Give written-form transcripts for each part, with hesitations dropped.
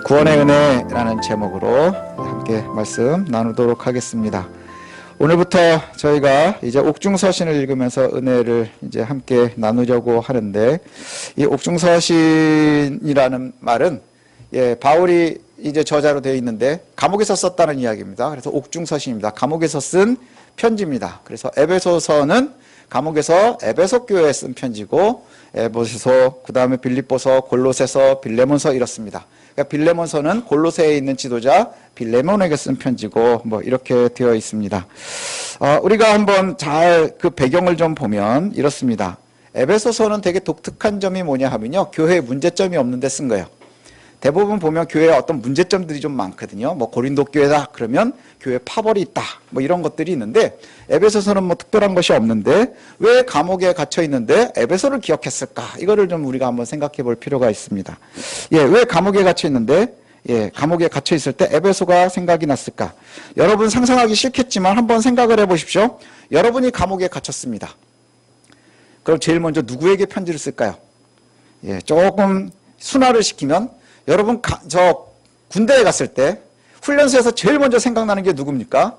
구원의 은혜라는 제목으로 함께 말씀 나누도록 하겠습니다. 오늘부터 저희가 이제 옥중서신을 읽으면서 은혜를 이제 함께 나누려고 하는데, 이 옥중서신이라는 말은 바울이 이제 저자로 되어 있는데 감옥에서 썼다는 이야기입니다. 그래서 옥중서신입니다. 감옥에서 쓴 편지입니다. 그래서 에베소서는 감옥에서 에베소 교회에 쓴 편지고, 에베소서, 그 다음에 빌립보서, 골로새서, 빌레몬서 이렇습니다. 그러니까 빌레몬서는 골로새에 있는 지도자 빌레몬에게 쓴 편지고, 뭐 이렇게 되어 있습니다. 우리가 한번 잘 그 배경을 좀 보면 이렇습니다. 에베소서는 되게 독특한 점이 뭐냐 하면요, 교회에 문제점이 없는데 쓴 거예요. 대부분 보면 교회에 어떤 문제점들이 좀 많거든요. 뭐 고린도 교회다 그러면 교회 파벌이 있다, 뭐 이런 것들이 있는데, 에베소서는 뭐 특별한 것이 없는데 왜 감옥에 갇혀 있는데 에베소를 기억했을까? 이거를 좀 우리가 한번 생각해 볼 필요가 있습니다. 왜 감옥에 갇혀 있는데 감옥에 갇혀 있을 때 에베소가 생각이 났을까? 여러분 상상하기 싫겠지만 한번 생각을 해 보십시오. 여러분이 감옥에 갇혔습니다. 그럼 제일 먼저 누구에게 편지를 쓸까요? 조금 순화를 시키면, 여러분 저 군대에 갔을 때 훈련소에서 제일 먼저 생각나는 게 누굽니까?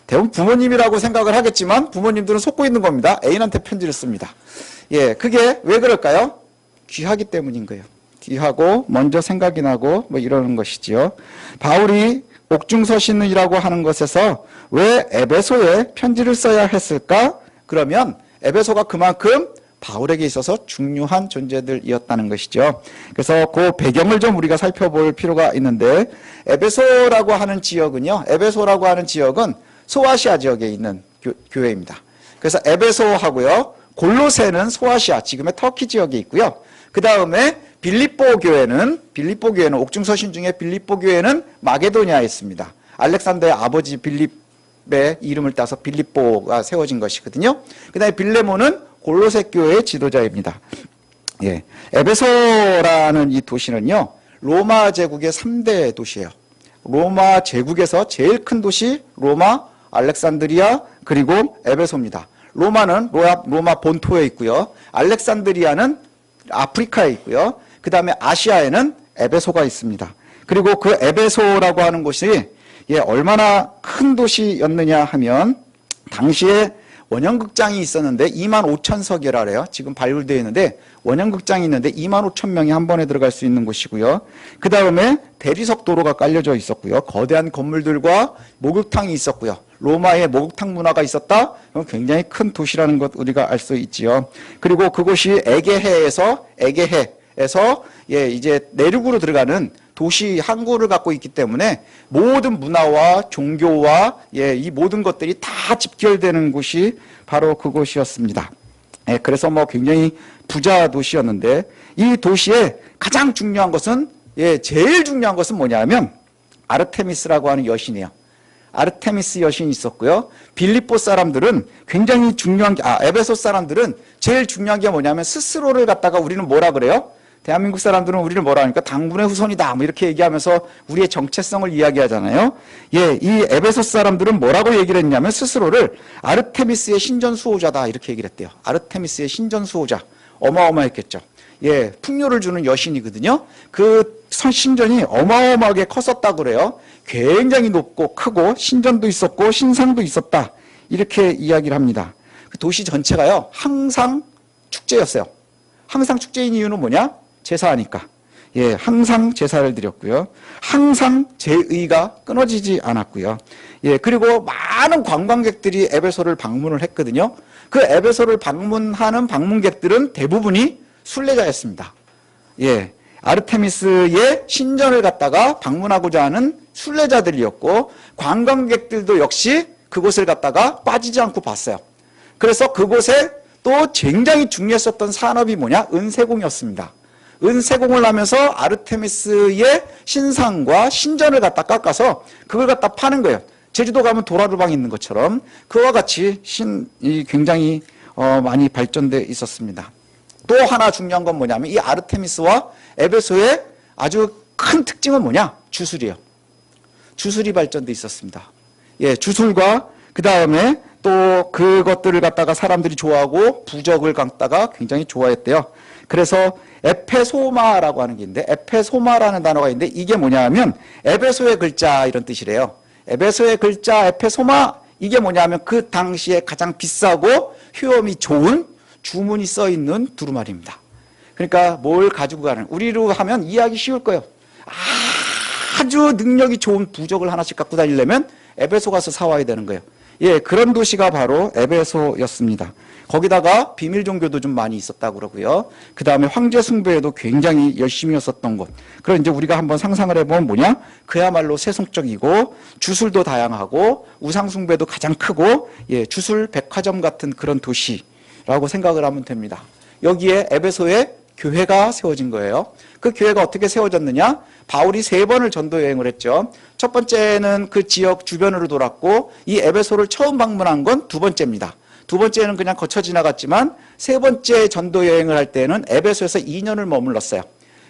대부분 부모님이라고 생각을 하겠지만 부모님들은 속고 있는 겁니다. 애인한테 편지를 씁니다. 그게 왜 그럴까요? 귀하기 때문인 거예요. 귀하고 먼저 생각이 나고 뭐 이러는 것이지요. 바울이 옥중서신이라고 하는 것에서 왜 에베소에 편지를 써야 했을까? 그러면 에베소가 그만큼 바울에게 있어서 중요한 존재들이었다는 것이죠. 그래서 그 배경을 좀 우리가 살펴볼 필요가 있는데, 에베소라고 하는 지역은 소아시아 지역에 있는 교회입니다. 그래서 에베소하고요, 골로새는 소아시아, 지금의 터키 지역에 있고요. 그 다음에 빌립보 교회는 옥중서신 중에 빌립보 교회는 마게도니아에 있습니다. 알렉산더의 아버지 빌립의 이름을 따서 빌립보가 세워진 것이거든요. 그 다음에 빌레몬은 골로새 교회의 지도자입니다. 에베소라는 이 도시는요, 로마 제국의 3대 도시예요. 로마 제국에서 제일 큰 도시 로마, 알렉산드리아, 그리고 에베소입니다. 로마는 로마 본토에 있고요. 알렉산드리아는 아프리카에 있고요. 그 다음에 아시아에는 에베소가 있습니다. 그리고 그 에베소라고 하는 곳이 얼마나 큰 도시였느냐 하면, 당시에 원형극장이 있었는데 25,000석이라 그래요. 지금 발굴되어 있는데 원형극장이 있는데 25,000명이 한 번에 들어갈 수 있는 곳이고요. 그 다음에 대리석 도로가 깔려져 있었고요. 거대한 건물들과 목욕탕이 있었고요. 로마의 목욕탕 문화가 있었다? 굉장히 큰 도시라는 것 우리가 알 수 있지요. 그리고 그곳이 에게해에서 이제 내륙으로 들어가는 도시 항구를 갖고 있기 때문에 모든 문화와 종교와 이 모든 것들이 다 집결되는 곳이 바로 그곳이었습니다. 그래서 뭐 굉장히 부자 도시였는데, 이 도시의 가장 중요한 것은 제일 중요한 것은 뭐냐면 아르테미스라고 하는 여신이에요. 아르테미스 여신이 있었고요. 빌립보 사람들은 굉장히 중요한 게, 에베소 사람들은 제일 중요한 게 뭐냐면 스스로를 갖다가 우리는 뭐라 그래요? 대한민국 사람들은 우리를 뭐라 하니까 당군의 후손이다 뭐 이렇게 얘기하면서 우리의 정체성을 이야기하잖아요. 이 에베소 사람들은 뭐라고 얘기를 했냐면 스스로를 아르테미스의 신전 수호자다 이렇게 얘기를 했대요. 아르테미스의 신전 수호자. 어마어마했겠죠. 풍요를 주는 여신이거든요. 그 신전이 어마어마하게 컸었다고 그래요. 굉장히 높고 크고 신전도 있었고 신상도 있었다 이렇게 이야기를 합니다. 그 도시 전체가요 항상 축제였어요. 항상 축제인 이유는 뭐냐? 제사하니까. 항상 제사를 드렸고요. 항상 제의가 끊어지지 않았고요. 그리고 많은 관광객들이 에베소를 방문을 했거든요. 그 에베소를 방문하는 방문객들은 대부분이 순례자였습니다. 아르테미스의 신전을 갖다가 방문하고자 하는 순례자들이었고, 관광객들도 역시 그곳을 갖다가 빠지지 않고 봤어요. 그래서 그곳에 또 굉장히 중요했었던 산업이 뭐냐? 은세공이었습니다. 은세공을 하면서 아르테미스의 신상과 신전을 갖다 깎아서 그걸 갖다 파는 거예요. 제주도 가면 도라르방 있는 것처럼 그와 같이 굉장히 많이 발전돼 있었습니다. 또 하나 중요한 건 뭐냐면 이 아르테미스와 에베소의 아주 큰 특징은 뭐냐? 주술이에요. 주술이 발전돼 있었습니다. 주술과 그 다음에 또 그것들을 갖다가 사람들이 좋아하고 부적을 갖다가 굉장히 좋아했대요. 그래서 에페소마라고 하는 게 있는데, 에페소마라는 단어가 있는데 이게 뭐냐 하면 에베소의 글자 이런 뜻이래요. 에베소의 글자 에페소마, 이게 뭐냐 하면 그 당시에 가장 비싸고 효험이 좋은 주문이 써 있는 두루마리입니다. 그러니까 뭘 가지고 가는, 우리로 하면 이해하기 쉬울 거예요. 아주 능력이 좋은 부적을 하나씩 갖고 다니려면 에베소 가서 사와야 되는 거예요. 예, 그런 도시가 바로 에베소였습니다. 거기다가 비밀 종교도 좀 많이 있었다고 그러고요. 그 다음에 황제 숭배에도 굉장히 열심히 했었던 곳. 그럼 이제 우리가 한번 상상을 해보면 뭐냐? 그야말로 세속적이고 주술도 다양하고 우상 숭배도 가장 크고, 예, 주술 백화점 같은 그런 도시라고 생각을 하면 됩니다. 여기에 에베소에 교회가 세워진 거예요. 그 교회가 어떻게 세워졌느냐? 바울이 3번을 전도 여행을 했죠. 첫 번째는 그 지역 주변으로 돌았고, 이 에베소를 처음 방문한 건 2번째입니다. 2번째는 그냥 거쳐 지나갔지만 3번째 전도 여행을 할 때는 에베소에서 2년을 머물렀어요.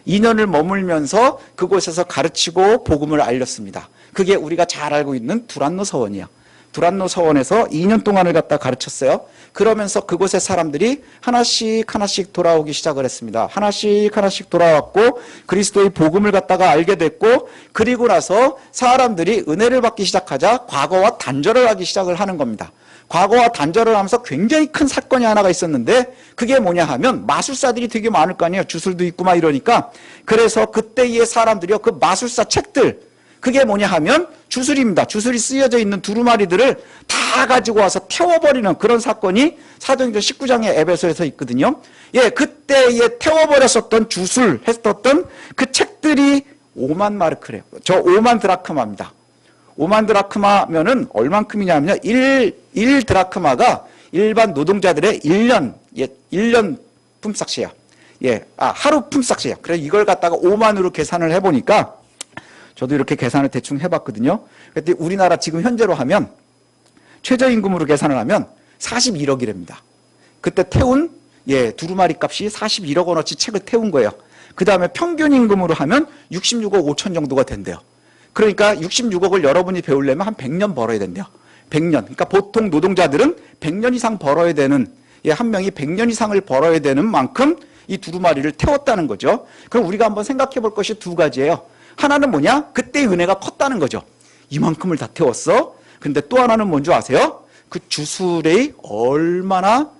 2년을 머물면서 그곳에서 가르치고 복음을 알렸습니다. 그게 우리가 잘 알고 있는 두란노 서원이에요. 두란노 서원에서 2년 동안을 갖다 가르쳤어요. 그러면서 그곳의 사람들이 하나씩 돌아오기 시작을 했습니다. 하나씩 돌아왔고 그리스도의 복음을 갖다가 알게 됐고, 그리고 나서 사람들이 은혜를 받기 시작하자 과거와 단절을 하기 시작을 하는 겁니다. 과거와 단절을 하면서 굉장히 큰 사건이 하나가 있었는데, 그게 뭐냐 하면 마술사들이 되게 많을 거 아니에요. 주술도 있고 막 이러니까. 그래서 그때의 사람들이요, 그 마술사 책들, 그게 뭐냐 하면 주술입니다. 주술이 쓰여져 있는 두루마리들을 다 가지고 와서 태워버리는 그런 사건이 사도행전 19장의 에베소에서 있거든요. 예, 그때에 태워버렸었던 주술 했었던 그 책들이 5만 마르크래요. 저 5만 드라크마입니다. 5만 드라크마면은 얼만큼이냐면요, 1 드라크마가 일반 노동자들의 1년, 예, 1년 품삯이에요. 예, 하루 품삯이에요. 그래서 이걸 갖다가 5만으로 계산을 해보니까, 저도 이렇게 계산을 대충 해봤거든요. 그때 우리나라 지금 현재로 하면, 최저임금으로 계산을 하면 41억이랍니다. 그때 태운, 예, 두루마리 값이 41억 원어치 책을 태운 거예요. 그 다음에 평균 임금으로 하면 66억 5천 정도가 된대요. 그러니까 66억을 여러분이 배우려면 한 100년 벌어야 된대요. 100년. 그러니까 보통 노동자들은 100년 이상 벌어야 되는, 예, 한 명이 100년 이상을 벌어야 되는 만큼 이 두루마리를 태웠다는 거죠. 그럼 우리가 한번 생각해 볼 것이 2가지예요. 하나는 뭐냐? 그때의 은혜가 컸다는 거죠. 이만큼을 다 태웠어. 근데 또 하나는 뭔지 아세요? 그 주술이 얼마나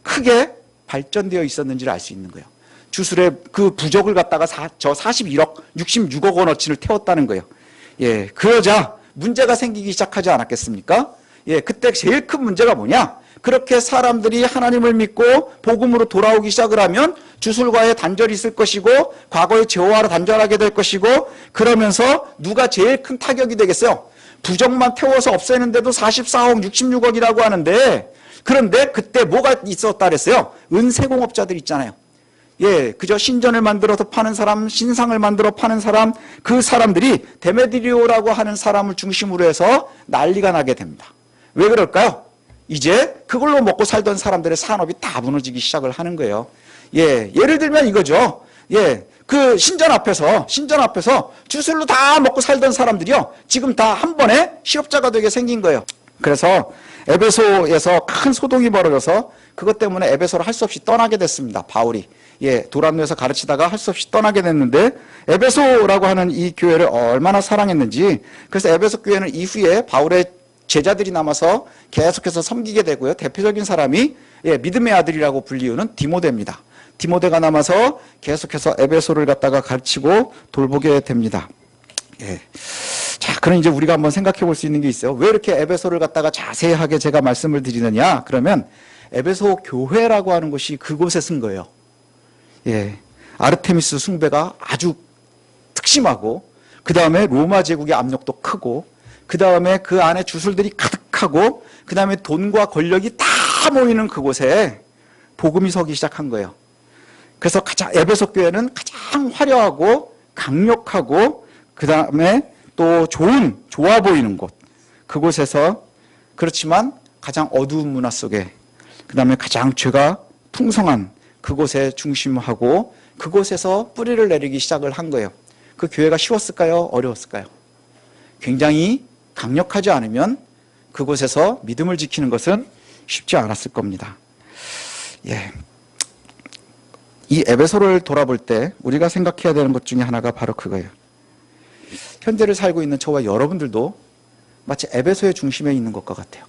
크게 발전되어 있었는지를 알 수 있는 거예요. 주술의 그 부적을 갖다가 저 41억, 66억 원어치를 태웠다는 거예요. 예, 그러자 문제가 생기기 시작하지 않았겠습니까? 예, 그때 제일 큰 문제가 뭐냐? 그렇게 사람들이 하나님을 믿고 복음으로 돌아오기 시작을 하면 주술과의 단절이 있을 것이고, 과거의 죄와로 단절하게 될 것이고, 그러면서 누가 제일 큰 타격이 되겠어요? 부적만 태워서 없애는데도 44억, 66억이라고 하는데, 그런데 그때 뭐가 있었다 그랬어요? 은세공업자들 있잖아요. 예, 그저 신전을 만들어서 파는 사람, 신상을 만들어 파는 사람, 그 사람들이 데메드리오라고 하는 사람을 중심으로 해서 난리가 나게 됩니다. 왜 그럴까요? 이제 그걸로 먹고 살던 사람들의 산업이 다 무너지기 시작을 하는 거예요. 예, 예를 들면 이거죠. 예, 그 신전 앞에서 주술로 다 먹고 살던 사람들이요, 지금 다 한 번에 실업자가 되게 생긴 거예요. 그래서 에베소에서 큰 소동이 벌어져서 그것 때문에 에베소를 할 수 없이 떠나게 됐습니다. 바울이. 예, 도란노에서 가르치다가 할 수 없이 떠나게 됐는데, 에베소라고 하는 이 교회를 얼마나 사랑했는지, 그래서 에베소 교회는 이후에 바울의 제자들이 남아서 계속해서 섬기게 되고요. 대표적인 사람이, 예, 믿음의 아들이라고 불리우는 디모데입니다. 디모데가 남아서 계속해서 에베소를 갖다가 가르치고 돌보게 됩니다. 예. 자, 그럼 이제 우리가 한번 생각해 볼 수 있는 게 있어요. 왜 이렇게 에베소를 갖다가 자세하게 제가 말씀을 드리느냐? 그러면 에베소 교회라고 하는 곳이 그곳에 쓴 거예요. 예. 아르테미스 숭배가 아주 특심하고, 그 다음에 로마 제국의 압력도 크고, 그 다음에 그 안에 주술들이 가득하고, 그 다음에 돈과 권력이 다 모이는 그곳에 복음이 서기 시작한 거예요. 그래서 에베소 교회는 가장 화려하고 강력하고, 그 다음에 또 좋아 보이는 곳, 그곳에서, 그렇지만 가장 어두운 문화 속에, 그 다음에 가장 죄가 풍성한 그곳에 중심하고 그곳에서 뿌리를 내리기 시작을 한 거예요. 그 교회가 쉬웠을까요? 어려웠을까요? 굉장히 강력하지 않으면 그곳에서 믿음을 지키는 것은 쉽지 않았을 겁니다. 예. 이 에베소를 돌아볼 때 우리가 생각해야 되는 것 중에 하나가 바로 그거예요. 현재를 살고 있는 저와 여러분들도 마치 에베소의 중심에 있는 것과 같아요.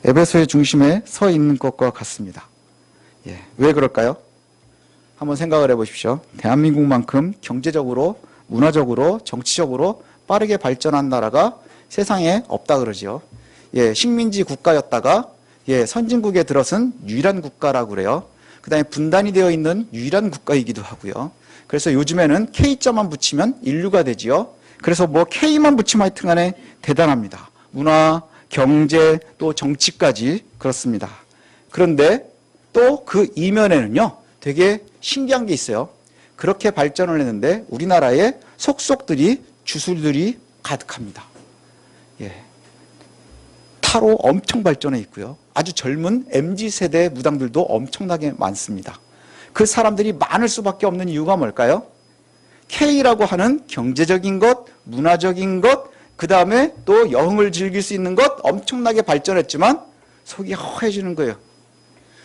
에베소의 중심에 서 있는 것과 같습니다. 예, 왜 그럴까요? 한번 생각을 해보십시오. 대한민국만큼 경제적으로, 문화적으로, 정치적으로 빠르게 발전한 나라가 세상에 없다 그러죠. 예, 식민지 국가였다가 선진국에 들어선 유일한 국가라고 그래요. 그 다음에 분단이 되어 있는 유일한 국가이기도 하고요. 그래서 요즘에는 K자만 붙이면 인류가 되지요. 그래서 뭐 K만 붙이면 하여튼 간에 대단합니다. 문화, 경제, 또 정치까지 그렇습니다. 그런데 또 그 이면에는요, 되게 신기한 게 있어요. 그렇게 발전을 했는데 우리나라에 속속들이 주술들이 가득합니다. 예. 타로 엄청 발전해 있고요. 아주 젊은 MZ세대 무당들도 엄청나게 많습니다. 그 사람들이 많을 수밖에 없는 이유가 뭘까요? K라고 하는 경제적인 것, 문화적인 것, 그 다음에 또 여흥을 즐길 수 있는 것 엄청나게 발전했지만 속이 허해지는 거예요.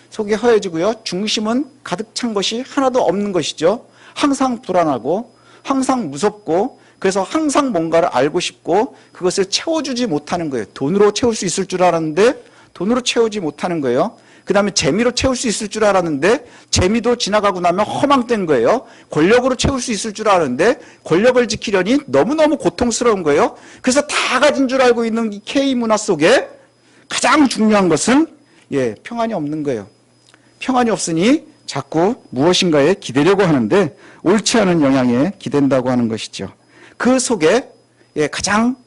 속이 허해지고요. 중심은 가득 찬 것이 하나도 없는 것이죠. 항상 불안하고 항상 무섭고 그래서 항상 뭔가를 알고 싶고 그것을 채워주지 못하는 거예요. 돈으로 채울 수 있을 줄 알았는데 돈으로 채우지 못하는 거예요. 그 다음에 재미로 채울 수 있을 줄 알았는데 재미도 지나가고 나면 허망된 거예요. 권력으로 채울 수 있을 줄 알았는데 권력을 지키려니 너무너무 고통스러운 거예요. 그래서 다 가진 줄 알고 있는 이 K문화 속에 가장 중요한 것은 평안이 없는 거예요. 평안이 없으니 자꾸 무엇인가에 기대려고 하는데 옳지 않은 영향에 기댄다고 하는 것이죠. 그 속에 가장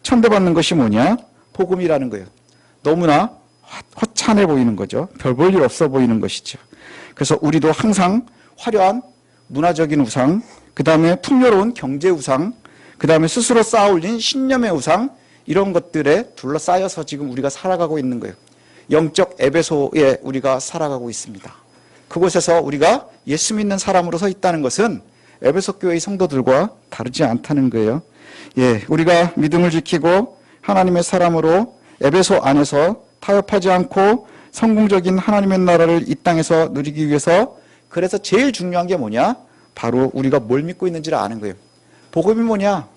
천대받는 것이 뭐냐? 복음이라는 거예요. 너무나 허찬해 보이는 거죠. 별 볼 일 없어 보이는 것이죠. 그래서 우리도 항상 화려한 문화적인 우상, 그 다음에 풍요로운 경제 우상, 그 다음에 스스로 쌓아올린 신념의 우상, 이런 것들에 둘러싸여서 지금 우리가 살아가고 있는 거예요. 영적 에베소에 우리가 살아가고 있습니다. 그곳에서 우리가 예수 믿는 사람으로 서 있다는 것은 에베소 교회의 성도들과 다르지 않다는 거예요. 우리가 믿음을 지키고 하나님의 사람으로 에베소 안에서 타협하지 않고 성공적인 하나님의 나라를 이 땅에서 누리기 위해서 그래서 제일 중요한 게 뭐냐? 바로 우리가 뭘 믿고 있는지를 아는 거예요. 복음이 뭐냐?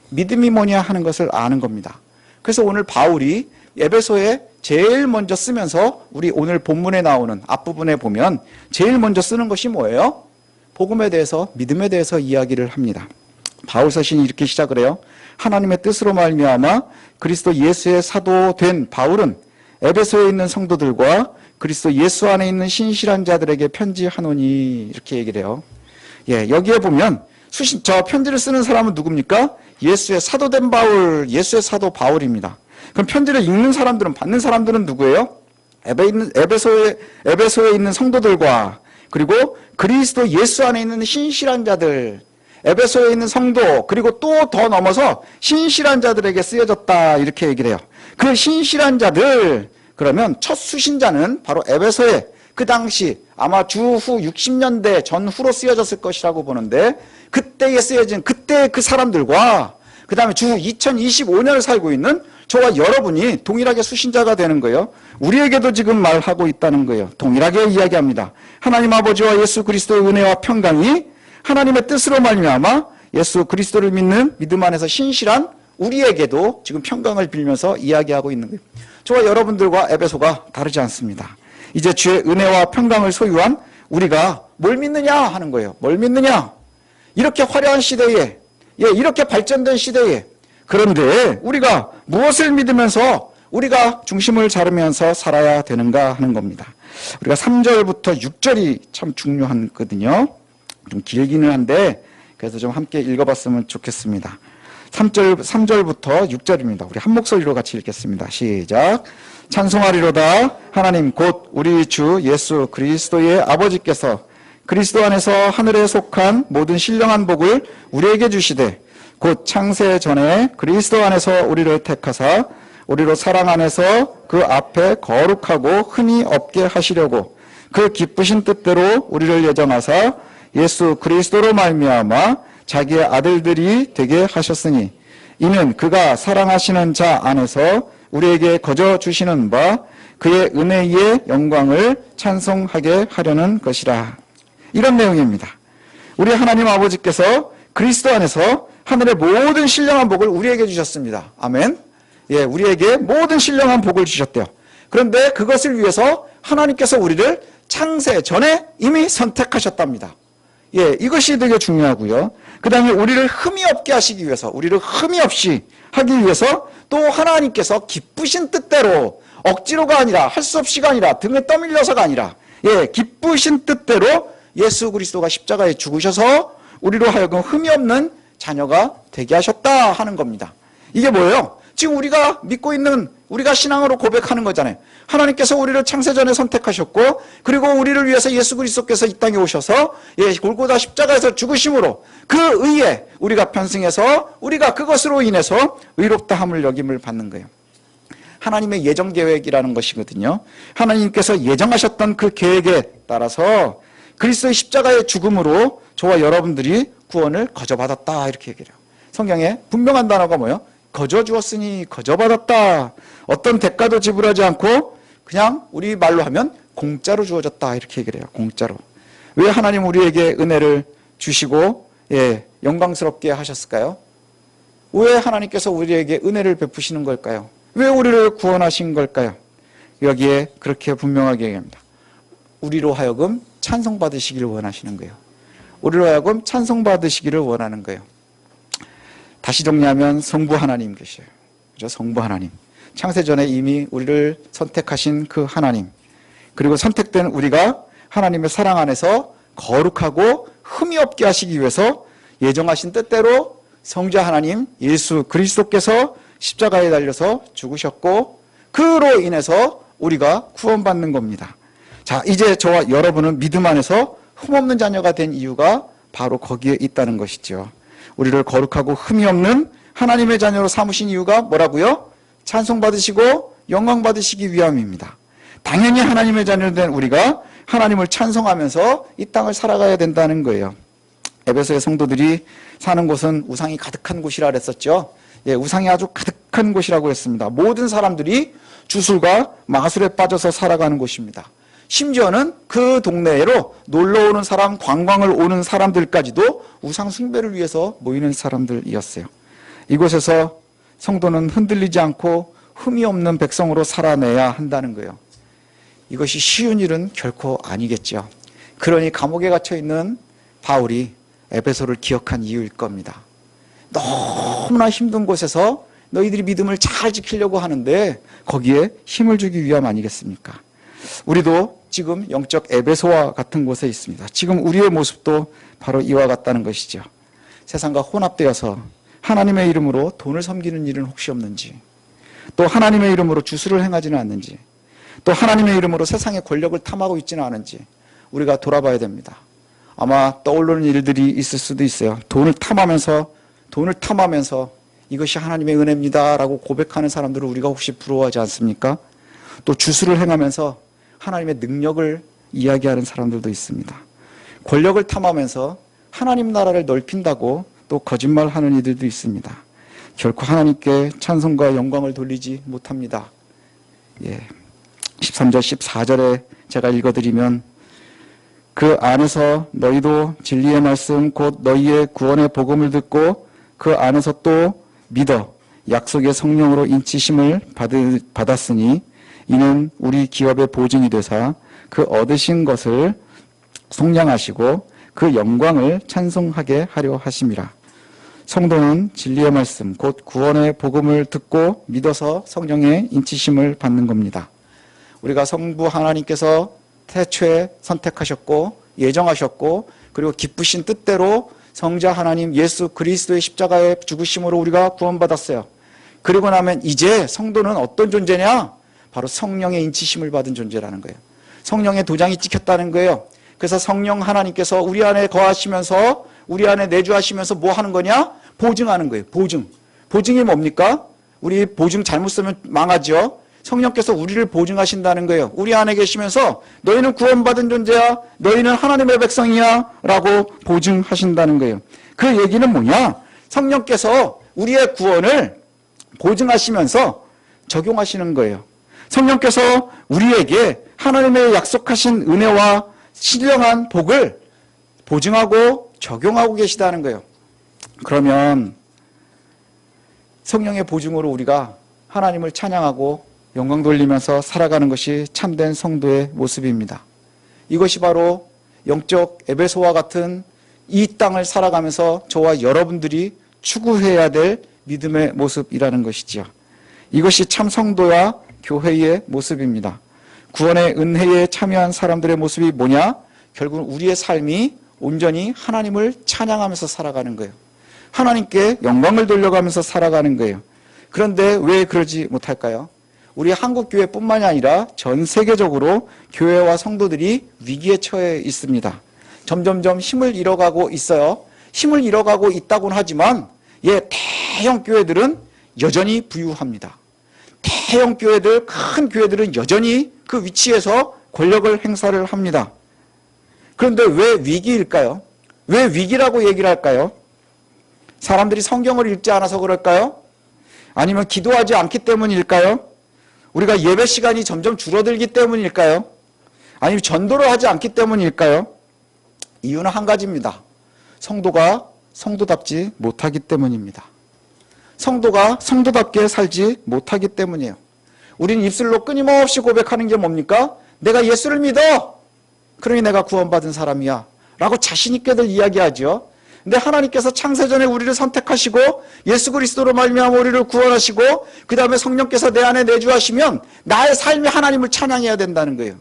믿음이 뭐냐 하는 것을 아는 겁니다. 그래서 오늘 바울이 에베소에 제일 먼저 쓰면서 우리 오늘 본문에 나오는 앞부분에 보면 제일 먼저 쓰는 것이 뭐예요? 복음에 대해서, 믿음에 대해서 이야기를 합니다. 바울 서신이 이렇게 시작을 해요. 하나님의 뜻으로 말미암아 그리스도 예수의 사도 된 바울은 에베소에 있는 성도들과 그리스도 예수 안에 있는 신실한 자들에게 편지하노니, 이렇게 얘기를 해요. 여기에 보면 저 편지를 쓰는 사람은 누굽니까? 예수의 사도된 바울, 예수의 사도 바울입니다. 그럼 편지를 읽는 사람들은, 받는 사람들은 누구예요? 에베소에 있는 성도들과 그리고 그리스도 예수 안에 있는 신실한 자들, 에베소에 있는 성도, 그리고 또 더 넘어서 신실한 자들에게 쓰여졌다, 이렇게 얘기를 해요. 그 신실한 자들, 그러면 첫 수신자는 바로 에베소에 그 당시 아마 주후 60년대 전후로 쓰여졌을 것이라고 보는데 그때에 쓰여진 그때 그 사람들과 그 다음에 주후 2025년을 살고 있는 저와 여러분이 동일하게 수신자가 되는 거예요. 우리에게도 지금 말하고 있다는 거예요. 동일하게 이야기합니다. 하나님 아버지와 예수 그리스도의 은혜와 평강이 하나님의 뜻으로 말미암아 예수 그리스도를 믿는 믿음 안에서 신실한 우리에게도 지금 평강을 빌면서 이야기하고 있는 거예요. 저와 여러분들과 에베소가 다르지 않습니다. 이제 주의 은혜와 평강을 소유한 우리가 뭘 믿느냐 하는 거예요. 뭘 믿느냐? 이렇게 화려한 시대에, 이렇게 발전된 시대에, 그런데 우리가 무엇을 믿으면서 우리가 중심을 잡으면서 살아야 되는가 하는 겁니다. 우리가 3절부터 6절이 참 중요하거든요. 좀 길기는 한데 그래서 좀 함께 읽어봤으면 좋겠습니다. 3절부터 6절입니다. 우리 한 목소리로 같이 읽겠습니다. 시작. 찬송하리로다. 하나님 곧 우리 주 예수 그리스도의 아버지께서 그리스도 안에서 하늘에 속한 모든 신령한 복을 우리에게 주시되 곧 창세 전에 그리스도 안에서 우리를 택하사 우리로 사랑 안에서 그 앞에 거룩하고 흠이 없게 하시려고 그 기쁘신 뜻대로 우리를 예정하사 예수 그리스도로 말미암아 자기의 아들들이 되게 하셨으니 이는 그가 사랑하시는 자 안에서 우리에게 거저 주시는 바 그의 은혜의 영광을 찬송하게 하려는 것이라. 이런 내용입니다. 우리 하나님 아버지께서 그리스도 안에서 하늘의 모든 신령한 복을 우리에게 주셨습니다. 아멘. 예, 우리에게 모든 신령한 복을 주셨대요. 그런데 그것을 위해서 하나님께서 우리를 창세 전에 이미 선택하셨답니다. 예, 이것이 되게 중요하고요. 그 다음에 우리를 흠이 없게 하시기 위해서, 우리를 흠이 없이 하기 위해서 또 하나님께서 기쁘신 뜻대로, 억지로가 아니라, 할 수 없이가 아니라, 등에 떠밀려서가 아니라, 예, 기쁘신 뜻대로 예수 그리스도가 십자가에 죽으셔서 우리로 하여금 흠이 없는 자녀가 되게 하셨다 하는 겁니다. 이게 뭐예요? 지금 우리가 믿고 있는, 우리가 신앙으로 고백하는 거잖아요. 하나님께서 우리를 창세전에 선택하셨고, 그리고 우리를 위해서 예수 그리스도께서 이 땅에 오셔서 골고다 십자가에서 죽으심으로 그 의에 우리가 편승해서 우리가 그것으로 인해서 의롭다함을 여김을 받는 거예요. 하나님의 예정 계획이라는 것이거든요. 하나님께서 예정하셨던 그 계획에 따라서 그리스도의 십자가의 죽음으로 저와 여러분들이 구원을 거저받았다 이렇게 얘기해요. 성경에 분명한 단어가 뭐예요? 거저 주었으니 거저받았다. 어떤 대가도 지불하지 않고 그냥 우리 말로 하면 공짜로 주어졌다 이렇게 얘기를 해요. 공짜로. 왜 하나님 우리에게 은혜를 주시고 영광스럽게 하셨을까요? 왜 하나님께서 우리에게 은혜를 베푸시는 걸까요? 왜 우리를 구원하신 걸까요? 여기에 그렇게 분명하게 얘기합니다. 우리로 하여금 찬송받으시기를 원하시는 거예요. 우리로 하여금 찬송받으시기를 원하는 거예요. 다시 정리하면 성부 하나님 계셔요. 그죠? 성부 하나님. 창세전에 이미 우리를 선택하신 그 하나님. 그리고 선택된 우리가 하나님의 사랑 안에서 거룩하고 흠이 없게 하시기 위해서 예정하신 뜻대로 성자 하나님 예수 그리스도께서 십자가에 달려서 죽으셨고 그로 인해서 우리가 구원받는 겁니다. 자, 이제 저와 여러분은 믿음 안에서 흠없는 자녀가 된 이유가 바로 거기에 있다는 것이죠. 우리를 거룩하고 흠이 없는 하나님의 자녀로 삼으신 이유가 뭐라고요? 찬송받으시고 영광받으시기 위함입니다. 당연히 하나님의 자녀 된 우리가 하나님을 찬송하면서 이 땅을 살아가야 된다는 거예요. 에베소의 성도들이 사는 곳은 우상이 가득한 곳이라 그랬었죠. 예, 우상이 아주 가득한 곳이라고 했습니다. 모든 사람들이 주술과 마술에 빠져서 살아가는 곳입니다. 심지어는 그 동네로 놀러오는 사람, 관광을 오는 사람들까지도 우상 숭배를 위해서 모이는 사람들이었어요. 이곳에서 성도는 흔들리지 않고 흠이 없는 백성으로 살아내야 한다는 거예요. 이것이 쉬운 일은 결코 아니겠죠. 그러니 감옥에 갇혀 있는 바울이 에베소를 기억한 이유일 겁니다. 너무나 힘든 곳에서 너희들이 믿음을 잘 지키려고 하는데 거기에 힘을 주기 위함 아니겠습니까? 우리도 지금 영적 에베소와 같은 곳에 있습니다. 지금 우리의 모습도 바로 이와 같다는 것이죠. 세상과 혼합되어서 하나님의 이름으로 돈을 섬기는 일은 혹시 없는지, 또 하나님의 이름으로 주술을 행하지는 않는지, 또 하나님의 이름으로 세상의 권력을 탐하고 있지는 않은지 우리가 돌아봐야 됩니다. 아마 떠오르는 일들이 있을 수도 있어요. 돈을 탐하면서 이것이 하나님의 은혜입니다 라고 고백하는 사람들을 우리가 혹시 부러워하지 않습니까? 또 주술을 행하면서 하나님의 능력을 이야기하는 사람들도 있습니다. 권력을 탐하면서 하나님 나라를 넓힌다고 또 거짓말하는 이들도 있습니다. 결코 하나님께 찬송과 영광을 돌리지 못합니다. 13절 14절에 제가 읽어드리면 그 안에서 너희도 진리의 말씀 곧 너희의 구원의 복음을 듣고 그 안에서 또 믿어 약속의 성령으로 인치심을 받았으니 이는 우리 기업의 보증이 되사 그 얻으신 것을 속량하시고 그 영광을 찬송하게 하려 하심이라. 성도는 진리의 말씀 곧 구원의 복음을 듣고 믿어서 성령의 인치심을 받는 겁니다. 우리가 성부 하나님께서 태초에 선택하셨고 예정하셨고 그리고 기쁘신 뜻대로 성자 하나님 예수 그리스도의 십자가의 죽으심으로 우리가 구원받았어요. 그리고 나면 이제 성도는 어떤 존재냐? 바로 성령의 인치심을 받은 존재라는 거예요. 성령의 도장이 찍혔다는 거예요. 그래서 성령 하나님께서 우리 안에 거하시면서 우리 안에 내주하시면서 뭐 하는 거냐? 보증하는 거예요. 보증. 보증이 뭡니까? 우리 보증 잘못 쓰면 망하죠. 성령께서 우리를 보증하신다는 거예요. 우리 안에 계시면서 너희는 구원받은 존재야. 너희는 하나님의 백성이야. 라고 보증하신다는 거예요. 그 얘기는 뭐냐? 성령께서 우리의 구원을 보증하시면서 적용하시는 거예요. 성령께서 우리에게 하나님의 약속하신 은혜와 신령한 복을 보증하고 적용하고 계시다는 거예요. 그러면 성령의 보증으로 우리가 하나님을 찬양하고 영광 돌리면서 살아가는 것이 참된 성도의 모습입니다. 이것이 바로 영적 에베소와 같은 이 땅을 살아가면서 저와 여러분들이 추구해야 될 믿음의 모습이라는 것이지요. 이것이 참 성도와 교회의 모습입니다. 구원의 은혜에 참여한 사람들의 모습이 뭐냐? 결국은 우리의 삶이 온전히 하나님을 찬양하면서 살아가는 거예요. 하나님께 영광을 돌려가면서 살아가는 거예요. 그런데 왜 그러지 못할까요? 우리 한국교회뿐만이 아니라 전 세계적으로 교회와 성도들이 위기에 처해 있습니다. 점점점 힘을 잃어가고 있어요. 힘을 잃어가고 있다고는 하지만 대형 교회들은 여전히 부유합니다. 대형 교회들, 큰 교회들은 여전히 그 위치에서 권력을 행사를 합니다. 그런데 왜 위기일까요? 왜 위기라고 얘기를 할까요? 사람들이 성경을 읽지 않아서 그럴까요? 아니면 기도하지 않기 때문일까요? 우리가 예배 시간이 점점 줄어들기 때문일까요? 아니면 전도를 하지 않기 때문일까요? 이유는 한 가지입니다. 성도가 성도답지 못하기 때문입니다. 성도가 성도답게 살지 못하기 때문이에요. 우리는 입술로 끊임없이 고백하는 게 뭡니까? 내가 예수를 믿어! 그러니 내가 구원받은 사람이야 라고 자신 있게들 이야기하죠. 근데 하나님께서 창세전에 우리를 선택하시고 예수 그리스도로 말미암아 우리를 구원하시고 그 다음에 성령께서 내 안에 내주하시면 나의 삶이 하나님을 찬양해야 된다는 거예요.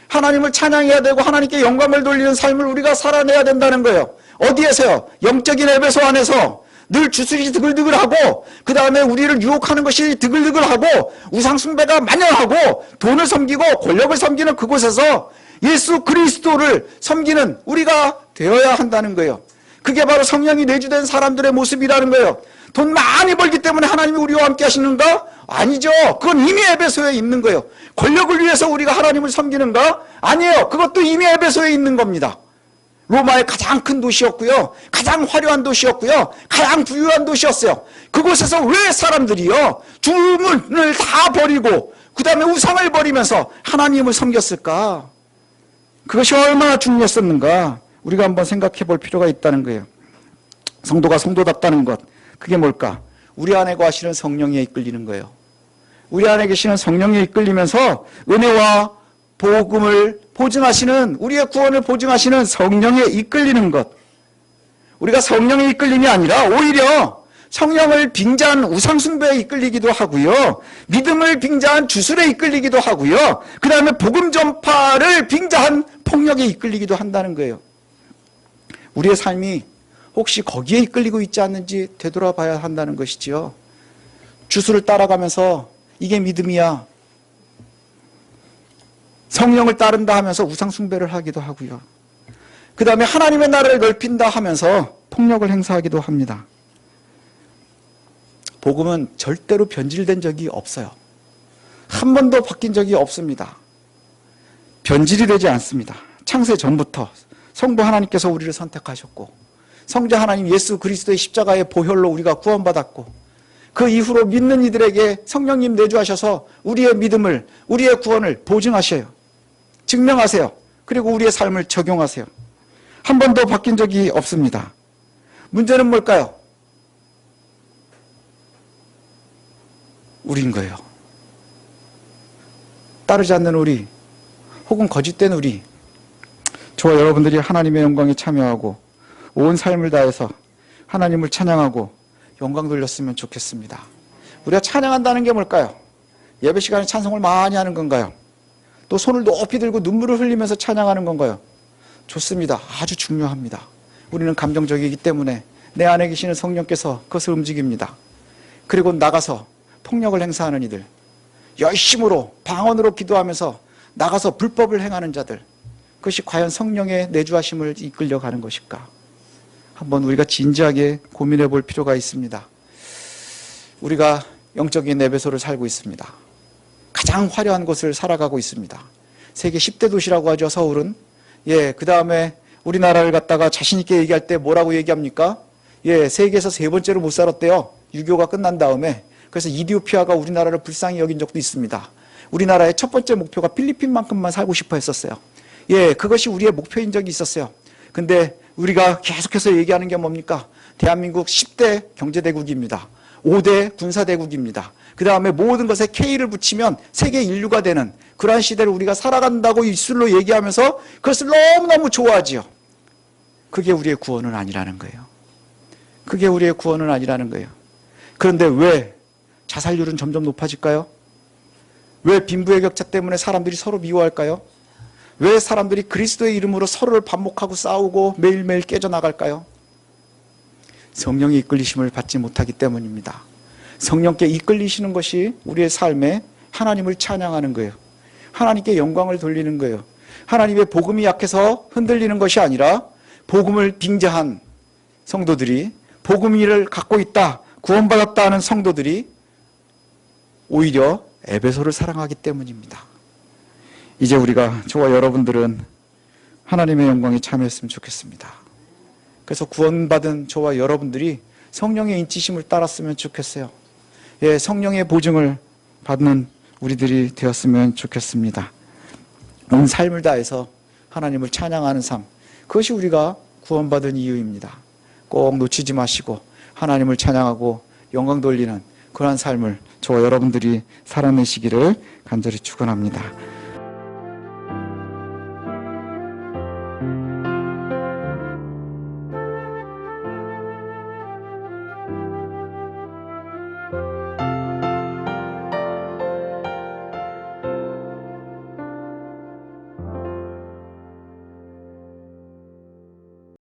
하나님을 찬양해야 되고 하나님께 영광을 돌리는 삶을 우리가 살아내야 된다는 거예요. 어디에서요? 영적인 에베소 안에서 늘 주술이 드글드글하고 그 다음에 우리를 유혹하는 것이 드글드글하고 우상숭배가 만연하고 돈을 섬기고 권력을 섬기는 그곳에서 예수 그리스도를 섬기는 우리가 되어야 한다는 거예요. 그게 바로 성령이 내주된 사람들의 모습이라는 거예요. 돈 많이 벌기 때문에 하나님이 우리와 함께 하시는가? 아니죠. 그건 이미 에베소에 있는 거예요. 권력을 위해서 우리가 하나님을 섬기는가? 아니에요. 그것도 이미 에베소에 있는 겁니다. 로마의 가장 큰 도시였고요. 가장 화려한 도시였고요. 가장 부유한 도시였어요. 그곳에서 왜 사람들이요? 주문을 다 버리고 그 다음에 우상을 버리면서 하나님을 섬겼을까? 그것이 얼마나 중요했었는가? 우리가 한번 생각해 볼 필요가 있다는 거예요. 성도가 성도답다는 것, 그게 뭘까? 우리 안에 거하시는 성령에 이끌리는 거예요. 우리 안에 계시는 성령에 이끌리면서 은혜와 복음을 보증하시는, 우리의 구원을 보증하시는 성령에 이끌리는 것. 우리가 성령에 이끌림이 아니라 오히려 성령을 빙자한 우상숭배에 이끌리기도 하고요. 믿음을 빙자한 주술에 이끌리기도 하고요. 그 다음에 복음 전파를 빙자한 폭력에 이끌리기도 한다는 거예요. 우리의 삶이 혹시 거기에 이끌리고 있지 않는지 되돌아봐야 한다는 것이지요. 주술을 따라가면서 이게 믿음이야. 성령을 따른다 하면서 우상숭배를 하기도 하고요. 그 다음에 하나님의 나라를 넓힌다 하면서 폭력을 행사하기도 합니다. 복음은 절대로 변질된 적이 없어요. 한 번도 바뀐 적이 없습니다. 변질이 되지 않습니다. 창세 전부터 성부 하나님께서 우리를 선택하셨고 성자 하나님 예수 그리스도의 십자가의 보혈로 우리가 구원받았고 그 이후로 믿는 이들에게 성령님 내주하셔서 우리의 믿음을, 우리의 구원을 보증하셔요. 증명하세요. 그리고 우리의 삶을 적용하세요. 한 번도 바뀐 적이 없습니다. 문제는 뭘까요? 우리인 거예요. 따르지 않는 우리, 혹은 거짓된 우리, 저와 여러분들이 하나님의 영광에 참여하고 온 삶을 다해서 하나님을 찬양하고 영광 돌렸으면 좋겠습니다. 우리가 찬양한다는 게 뭘까요? 예배 시간에 찬송을 많이 하는 건가요? 또 손을 높이 들고 눈물을 흘리면서 찬양하는 건가요? 좋습니다. 아주 중요합니다. 우리는 감정적이기 때문에 내 안에 계시는 성령께서 그것을 움직입니다. 그리고 나가서 폭력을 행사하는 이들, 열심으로 방언으로 기도하면서 나가서 불법을 행하는 자들, 그것이 과연 성령의 내주하심을 이끌려가는 것일까? 한번 우리가 진지하게 고민해 볼 필요가 있습니다. 우리가 영적인 에베소를 살고 있습니다. 가장 화려한 곳을 살아가고 있습니다. 세계 10대 도시라고 하죠, 서울은. 그 다음에 우리나라를 갖다가 자신있게 얘기할 때 뭐라고 얘기합니까? 세계에서 세 번째로 못 살았대요. 유교가 끝난 다음에. 그래서 이디오피아가 우리나라를 불쌍히 여긴 적도 있습니다. 우리나라의 첫 번째 목표가 필리핀만큼만 살고 싶어 했었어요. 그것이 우리의 목표인 적이 있었어요. 근데 우리가 계속해서 얘기하는 게 뭡니까? 대한민국 10대 경제대국입니다. 5대 군사대국입니다. 그 다음에 모든 것에 K를 붙이면 세계 인류가 되는 그러한 시대를 우리가 살아간다고 입술로 얘기하면서 그것을 너무너무 좋아하지요. 그게 우리의 구원은 아니라는 거예요. 그게 우리의 구원은 아니라는 거예요. 그런데 왜 자살률은 점점 높아질까요? 왜 빈부의 격차 때문에 사람들이 서로 미워할까요? 왜 사람들이 그리스도의 이름으로 서로를 반목하고 싸우고 매일매일 깨져나갈까요? 성령의 이끌리심을 받지 못하기 때문입니다. 성령께 이끌리시는 것이 우리의 삶에 하나님을 찬양하는 거예요. 하나님께 영광을 돌리는 거예요. 하나님의 복음이 약해서 흔들리는 것이 아니라 복음을 빙자한 성도들이, 복음을 갖고 있다, 구원받았다 하는 성도들이 오히려 에베소를 사랑하기 때문입니다. 이제 우리가, 저와 여러분들은 하나님의 영광에 참여했으면 좋겠습니다. 그래서 구원받은 저와 여러분들이 성령의 인치심을 따랐으면 좋겠어요. 예, 성령의 보증을 받는 우리들이 되었으면 좋겠습니다. 온 삶을 다해서 하나님을 찬양하는 삶, 그것이 우리가 구원받은 이유입니다. 꼭 놓치지 마시고 하나님을 찬양하고 영광 돌리는 그러한 삶을 저와 여러분들이 살아내시기를 간절히 축원합니다.